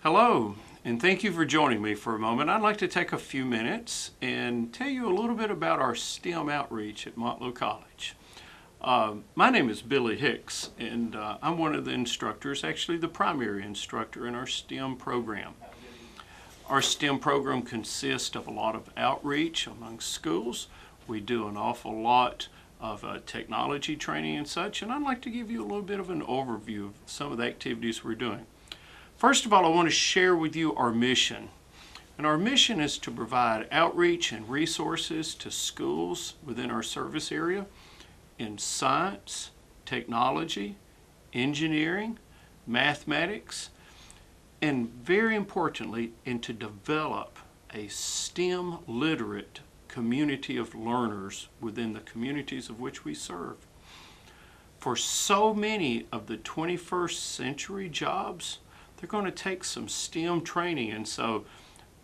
Hello, and thank you for joining me for a moment. I'd like to take a few minutes and tell you a little bit about our STEM outreach at Motlow College. My name is Billy Hicks, and I'm one of the instructors, actually the primary instructor in our STEM program. Our STEM program consists of a lot of outreach among schools. We do an awful lot of technology training and such, and I'd like to give you a little bit of an overview of some of the activities we're doing. First of all, I want to share with you our mission. And our mission is to provide outreach and resources to schools within our service area in science, technology, engineering, mathematics, and very importantly, to develop a STEM literate community of learners within the communities of which we serve. For so many of the 21st century jobs, they're going to take some STEM training, and so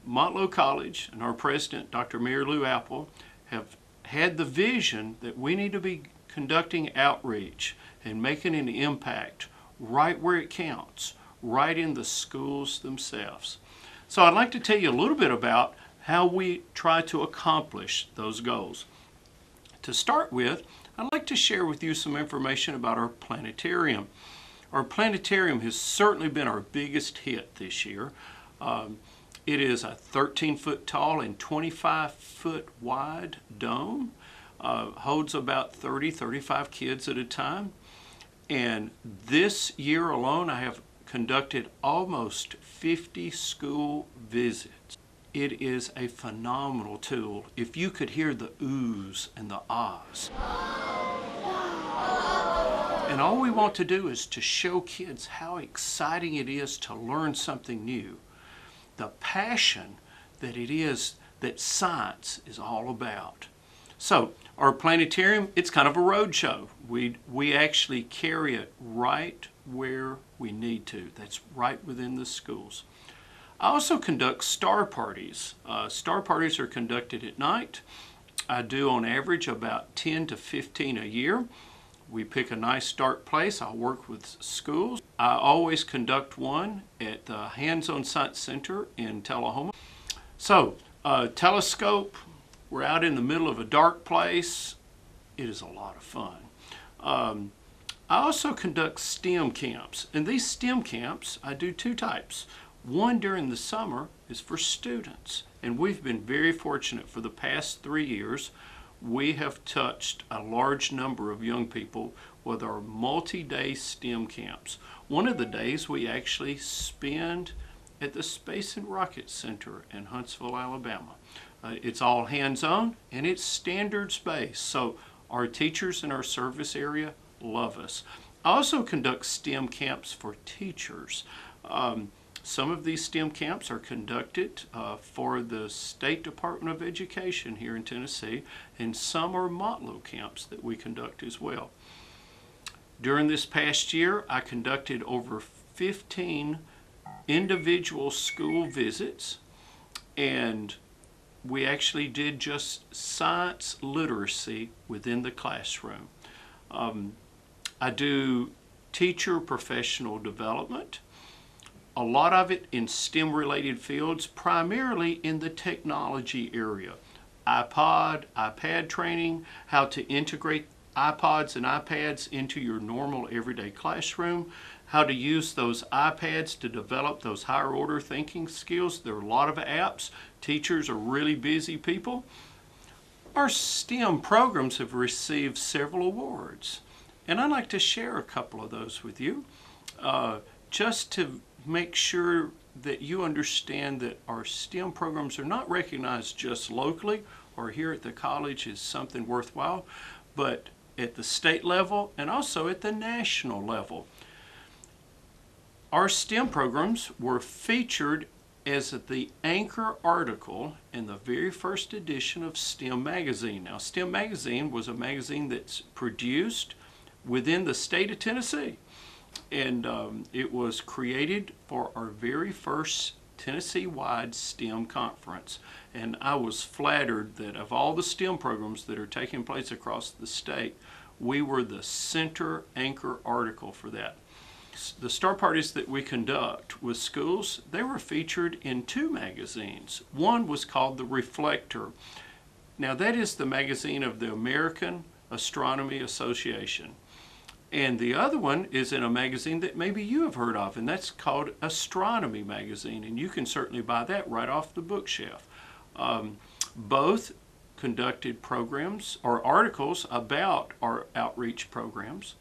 Motlow College and our president, Dr. Mary Lou Apple, have had the vision that we need to be conducting outreach and making an impact right where it counts, right in the schools themselves. So I'd like to tell you a little bit about how we try to accomplish those goals. To start with, I'd like to share with you some information about our planetarium. Our planetarium has certainly been our biggest hit this year. It is a 13-foot tall and 25-foot wide dome. Holds about 35 kids at a time. And this year alone, I have conducted almost 50 school visits. It is a phenomenal tool. If you could hear the oohs and the ahs. And all we want to do is to show kids how exciting it is to learn something new. The passion that it is that science is all about. So our planetarium, it's kind of a road show. We actually carry it right where we need to. That's right within the schools. I also conduct star parties. Star parties are conducted at night. I do on average about 10 to 15 a year. We pick a nice start place. I'll work with schools. I always conduct one at the Hands-On Science Center in Tullahoma. So, telescope, we're out in the middle of a dark place. It is a lot of fun. I also conduct STEM camps, and these STEM camps, I do two types. One during the summer is for students, and we've been very fortunate for the past 3 years. We have touched a large number of young people with our multi-day STEM camps. One of the days we actually spend at the Space and Rocket Center in Huntsville, Alabama. It's all hands-on and it's standards-based, so our teachers in our service area love us. I also conduct STEM camps for teachers. Some of these STEM camps are conducted for the State Department of Education here in Tennessee, and some are Motlow camps that we conduct as well. During this past year, I conducted over 15 individual school visits, and we actually did just science literacy within the classroom. I do teacher professional development. A lot of it in STEM-related fields, primarily in the technology area. iPad training, how to integrate iPods and iPads into your normal everyday classroom, how to use those iPads to develop those higher order thinking skills. There are a lot of apps. Teachers are really busy people. Our STEM programs have received several awards, and I'd like to share a couple of those with you, just to make sure that you understand that our STEM programs are not recognized just locally or here at the college as something worthwhile, but at the state level and also at the national level. Our STEM programs were featured as the anchor article in the very first edition of STEM Magazine. Now, STEM Magazine was a magazine that's produced within the state of Tennessee. And it was created for our very first Tennessee-wide STEM conference. And I was flattered that of all the STEM programs that are taking place across the state, we were the center anchor article for that. the star parties that we conduct with schools, they were featured in 2 magazines. One was called The Reflector. Now that is the magazine of the American Astronomy Association. And the other one is in a magazine that maybe you have heard of, and that's called Astronomy Magazine, and you can certainly buy that right off the bookshelf. Both conducted programs or articles about our outreach programs.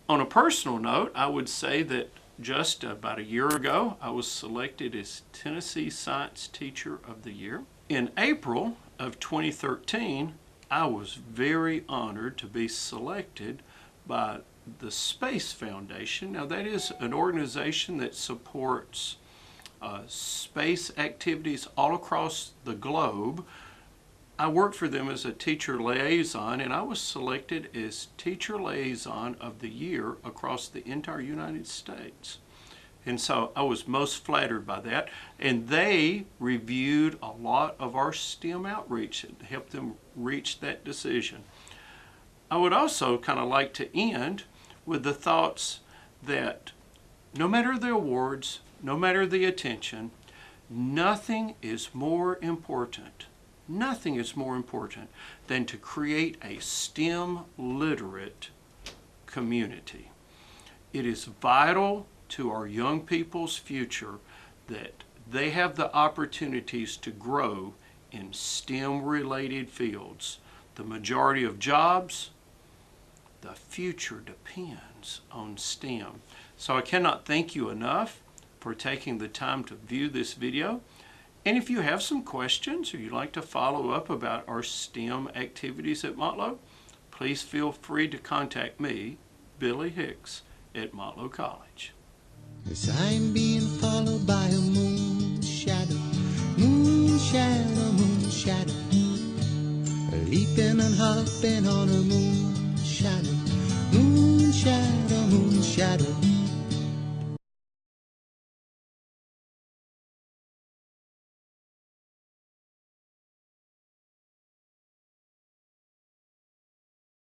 On a personal note, I would say that just about a year ago, I was selected as Tennessee Science Teacher of the Year. In April of 2013, I was very honored to be selected by the Space Foundation. Now that is an organization that supports space activities all across the globe. I worked for them as a teacher liaison, and I was selected as Teacher Liaison of the Year across the entire United States. And so I was most flattered by that. And they reviewed a lot of our STEM outreach and helped them reach that decision. I would also kind of like to end with the thoughts that no matter the awards, no matter the attention, nothing is more important than to create a STEM literate community. It is vital to our young people's future that they have the opportunities to grow in STEM related fields. The majority of jobs, the future depends on STEM. So I cannot thank you enough for taking the time to view this video. And if you have some questions or you'd like to follow up about our STEM activities at Motlow, please feel free to contact me, Billy Hicks, at Motlow College. As I'm being followed by a moon shadow, moon shadow, moon shadow, leaping and hopping on a moon shadow, moon shadow, moon shadow.